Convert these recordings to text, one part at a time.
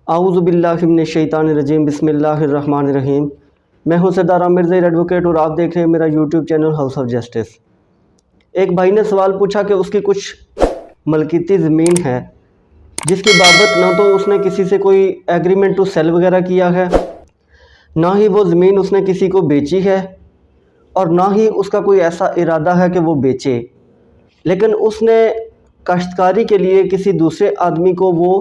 اعوذ باللہ من الشیطان الرجیم، بسم اللہ الرحمن الرحیم۔ میں ہوں سردار عامر ظہیر ایڈوکیٹ اور آپ دیکھ رہے ہیں میرا YouTube channel house of justice. ایک بھائی نے سوال پوچھا کہ اس کی کچھ ملکیتی زمین ہے جس کی بابت نہ تو اس نے کسی سے کوئی ایگریمنٹ ٹو سیل وغیرہ کیا ہے، نہ ہی وہ زمین اس نے کسی کو بیچی ہے، اور نہ ہی اس کا کوئی ایسا ارادہ ہے کہ وہ بیچے، لیکن اس نے کاشتکاری کے لیے کسی دوسرے آدمی کو وہ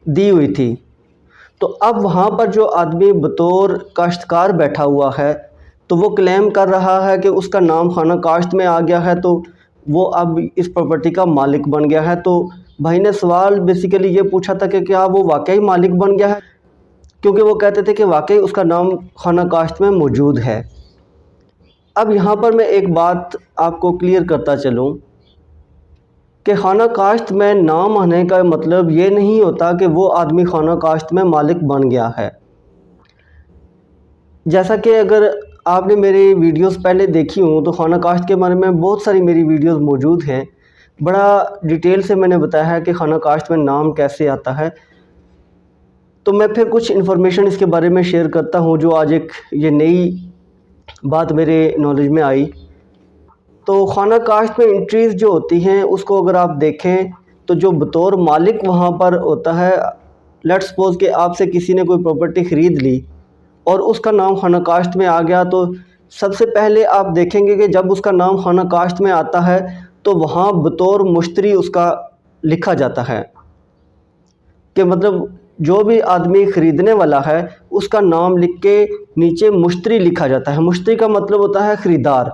دی ہوئی تھی۔ تو اب وہاں پر جو آدمی بطور کاشتکار بیٹھا ہوا ہے تو وہ کلیم کر رہا ہے کہ اس کا نام خانہ کاشت میں آ گیا ہے، تو وہ اب اس پراپرٹی کا مالک بن گیا ہے۔ تو بھائی نے سوال بیسیکلی یہ پوچھا تھا کہ کیا وہ واقعی مالک بن گیا ہے، کیونکہ وہ کہتے تھے کہ واقعی اس کا نام خانہ کاشت میں موجود ہے۔ اب یہاں پر میں ایک بات آپ کو کلیئر کرتا چلوں کہ خانہ کاشت میں نام آنے کا مطلب یہ نہیں ہوتا کہ وہ آدمی خانہ کاشت میں مالک بن گیا ہے۔ جیسا کہ اگر آپ نے میری ویڈیوز پہلے دیکھی ہوں تو خانہ کاشت کے بارے میں بہت ساری میری ویڈیوز موجود ہیں، بڑا ڈیٹیل سے میں نے بتایا ہے کہ خانہ کاشت میں نام کیسے آتا ہے۔ تو میں پھر کچھ انفارمیشن اس کے بارے میں شیئر کرتا ہوں جو آج ایک یہ نئی بات میرے نالج میں آئی۔ تو خانہ کاشت میں انٹریز جو ہوتی ہیں اس کو اگر آپ دیکھیں تو جو بطور مالک وہاں پر ہوتا ہے، لیٹ سپوز کہ آپ سے کسی نے کوئی پراپرٹی خرید لی اور اس کا نام خانہ کاشت میں آ گیا، تو سب سے پہلے آپ دیکھیں گے کہ جب اس کا نام خانہ کاشت میں آتا ہے تو وہاں بطور مشتری اس کا لکھا جاتا ہے، کہ مطلب جو بھی آدمی خریدنے والا ہے اس کا نام لکھ کے نیچے مشتری لکھا جاتا ہے۔ مشتری کا مطلب ہوتا ہے خریدار۔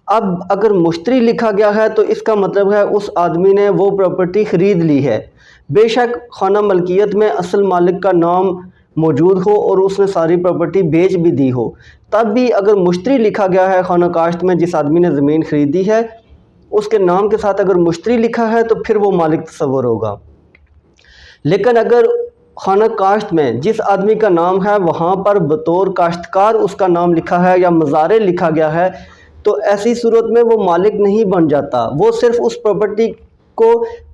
اب اگر مشتری لکھا گیا ہے تو اس کا مطلب ہے اس آدمی نے وہ پراپرٹی خرید لی ہے، بے شک خانہ ملکیت میں اصل مالک کا نام موجود ہو اور اس نے ساری پراپرٹی بیچ بھی دی ہو، تب بھی اگر مشتری لکھا گیا ہے خانہ کاشت میں، جس آدمی نے زمین خریدی ہے اس کے نام کے ساتھ اگر مشتری لکھا ہے تو پھر وہ مالک تصور ہوگا۔ لیکن اگر خانہ کاشت میں جس آدمی کا نام ہے وہاں پر بطور کاشتکار اس کا نام لکھا ہے یا مزارع لکھا گیا ہے، تو ایسی صورت میں وہ مالک نہیں بن جاتا، وہ صرف اس پراپرٹی کو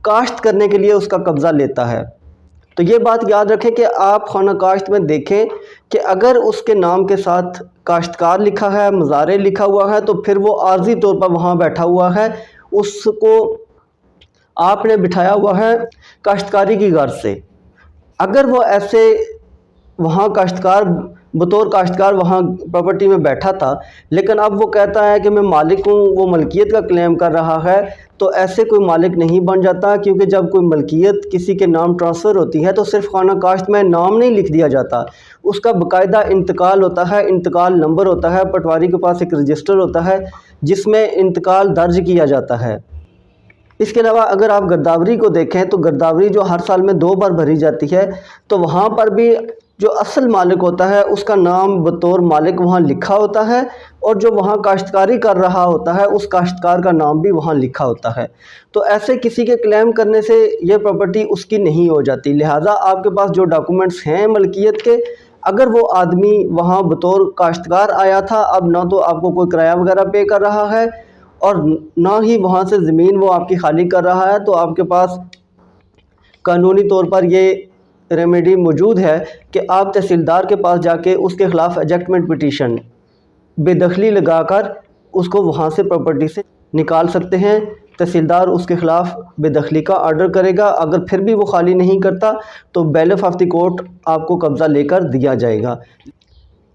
کاشت کرنے کے لیے اس کا قبضہ لیتا ہے۔ تو یہ بات یاد رکھیں کہ آپ خانہ کاشت میں دیکھیں کہ اگر اس کے نام کے ساتھ کاشتکار لکھا ہے، مزارع لکھا ہوا ہے، تو پھر وہ عارضی طور پر وہاں بیٹھا ہوا ہے، اس کو آپ نے بٹھایا ہوا ہے کاشتکاری کی غرض سے۔ اگر وہ ایسے وہاں بطور کاشتکار وہاں پراپرٹی میں بیٹھا تھا لیکن اب وہ کہتا ہے کہ میں مالک ہوں، وہ ملکیت کا کلیم کر رہا ہے، تو ایسے کوئی مالک نہیں بن جاتا، کیونکہ جب کوئی ملکیت کسی کے نام ٹرانسفر ہوتی ہے تو صرف خانہ کاشت میں نام نہیں لکھ دیا جاتا، اس کا باقاعدہ انتقال ہوتا ہے، انتقال نمبر ہوتا ہے، پٹواری کے پاس ایک رجسٹر ہوتا ہے جس میں انتقال درج کیا جاتا ہے۔ اس کے علاوہ اگر آپ گرداوری کو دیکھیں تو گرداوری جو ہر سال میں 2 بار بھری جاتی ہے، تو وہاں پر بھی جو اصل مالک ہوتا ہے اس کا نام بطور مالک وہاں لکھا ہوتا ہے، اور جو وہاں کاشتکاری کر رہا ہوتا ہے اس کاشتکار کا نام بھی وہاں لکھا ہوتا ہے۔ تو ایسے کسی کے کلیم کرنے سے یہ پراپرٹی اس کی نہیں ہو جاتی، لہٰذا آپ کے پاس جو ڈاکومنٹس ہیں ملکیت کے، اگر وہ آدمی وہاں بطور کاشتکار آیا تھا، اب نہ تو آپ کو کوئی کرایہ وغیرہ پے کر رہا ہے اور نہ ہی وہاں سے زمین وہ آپ کی خالی کر رہا ہے، تو آپ کے پاس قانونی طور پر یہ ریمیڈی موجود ہے کہ آپ تحصیلدار کے پاس جا کے اس کے خلاف ایجیکٹمنٹ پٹیشن بے دخلی لگا کر اس کو وہاں سے پراپرٹی سے نکال سکتے ہیں۔ تحصیلدار اس کے خلاف بے دخلی کا آرڈر کرے گا، اگر پھر بھی وہ خالی نہیں کرتا تو بیلف آف دی کورٹ آپ کو قبضہ لے کر دیا جائے گا۔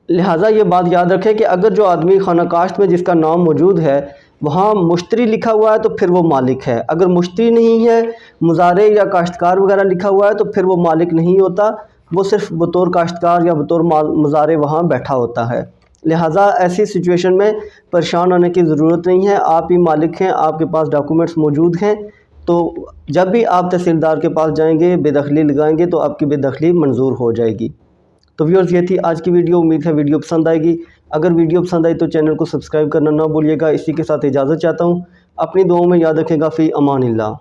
لہٰذا یہ بات یاد رکھیں کہ اگر جو آدمی خانہ کاشت میں جس کا نام موجود ہے وہاں مشتری لکھا ہوا ہے تو پھر وہ مالک ہے، اگر مشتری نہیں ہے، مزارع یا کاشتکار وغیرہ لکھا ہوا ہے تو پھر وہ مالک نہیں ہوتا، وہ صرف بطور کاشتکار یا بطور مزارع وہاں بیٹھا ہوتا ہے۔ لہٰذا ایسی سچویشن میں پریشان ہونے کی ضرورت نہیں ہے، آپ ہی مالک ہیں، آپ کے پاس ڈاکومنٹس موجود ہیں، تو جب بھی آپ تحصیلدار کے پاس جائیں گے بے دخلی لگائیں گے تو آپ کی بے دخلی منظور ہو جائے گی۔ تو ویورز یہ تھی آج کی ویڈیو، امید ہے ویڈیو پسند آئے گی۔ اگر ویڈیو پسند آئی تو چینل کو سبسکرائب کرنا نہ بھولیے گا۔ اسی کے ساتھ اجازت چاہتا ہوں، اپنی دعاؤں میں یاد رکھے گا، فی امان اللہ۔